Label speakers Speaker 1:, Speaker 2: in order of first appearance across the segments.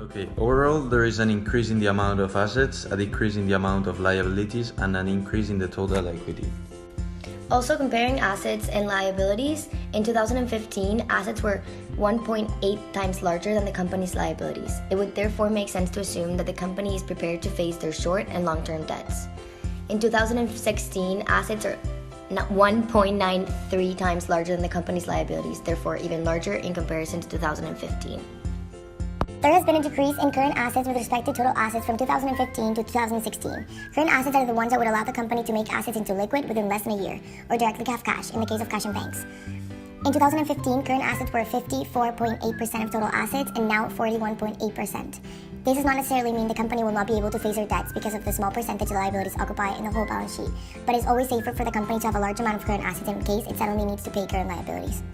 Speaker 1: Okay, overall there is an increase in the amount of assets, a decrease in the amount of liabilities, and an increase in the total equity.
Speaker 2: Also, comparing assets and liabilities, in 2015, assets were 1.8 times larger than the company's liabilities. It would therefore make sense to assume that the company is prepared to face their short and long-term debts. In 2016, assets are 1.93 times larger than the company's liabilities, therefore even larger in comparison to 2015.
Speaker 3: There has been a decrease in current assets with respect to total assets from 2015 to 2016. Current assets are the ones that would allow the company to make assets into liquid within less than a year, or directly have cash in the case of cash in banks. In 2015, current assets were 54.8% of total assets and now 41.8%. This does not necessarily mean the company will not be able to face their debts because of the small percentage the liabilities occupy in the whole balance sheet, but it's always safer for the company to have a large amount of current assets in case it suddenly needs to pay current liabilities.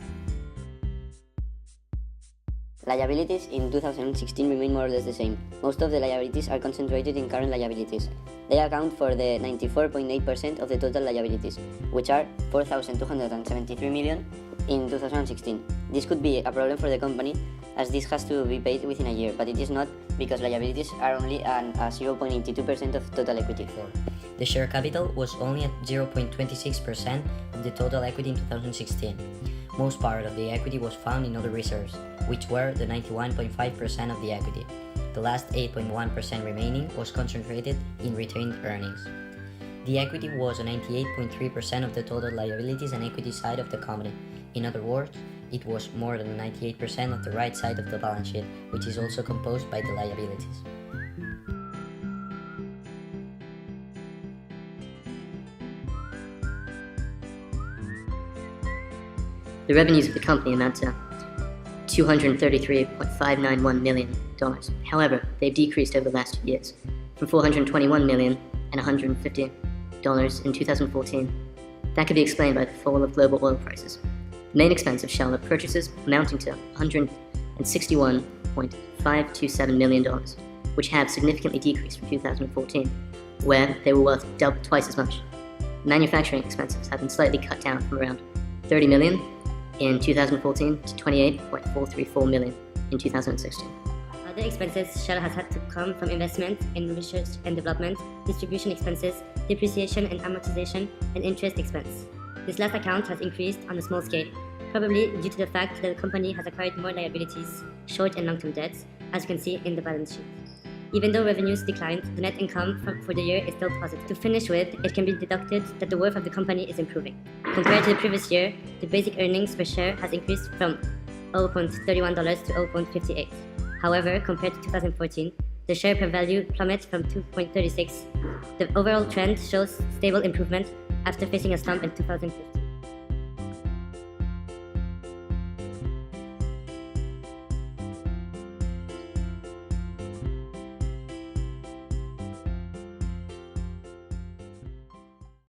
Speaker 4: Liabilities in 2016 remain more or less the same. Most of the liabilities are concentrated in current liabilities. They account for the 94.8% of the total liabilities, which are 4,273 million in 2016. This could be a problem for the company, as this has to be paid within a year, but it is not, because liabilities are only at 0.82% of total equity.
Speaker 5: The share capital was only at 0.26% of the total equity in 2016. Most part of the equity was found in other reserves, which were the 91.5% of the equity. The last 8.1% remaining was concentrated in retained earnings. The equity was 98.3% of the total liabilities and equity side of the company. In other words, it was more than 98% of the right side of the balance sheet, which is also composed by the liabilities.
Speaker 6: The revenues of the company amount to $233.591 million. However, they've decreased over the last 2 years, from $421 million and $150 in 2014. That could be explained by the fall of global oil prices. The main expense of Shell purchases amounting to $161.527 million, which have significantly decreased from 2014, where they were worth twice as much. Manufacturing expenses have been slightly cut down from around $30 million in 2014 to $28.434 million in 2016.
Speaker 7: Other expenses Shell has had to come from investment in research and development, distribution expenses, depreciation and amortization, and interest expense. This last account has increased on a small scale, probably due to the fact that the company has acquired more liabilities, short and long-term debts, as you can see in the balance sheet. Even though revenues declined, the net income for the year is still positive. To finish with, it can be deducted that the worth of the company is improving. Compared to the previous year, the basic earnings per share has increased from $0.31 to $0.58. However, compared to 2014, the share per value plummets from 2.36. The overall trend shows stable improvement after facing a slump in 2015.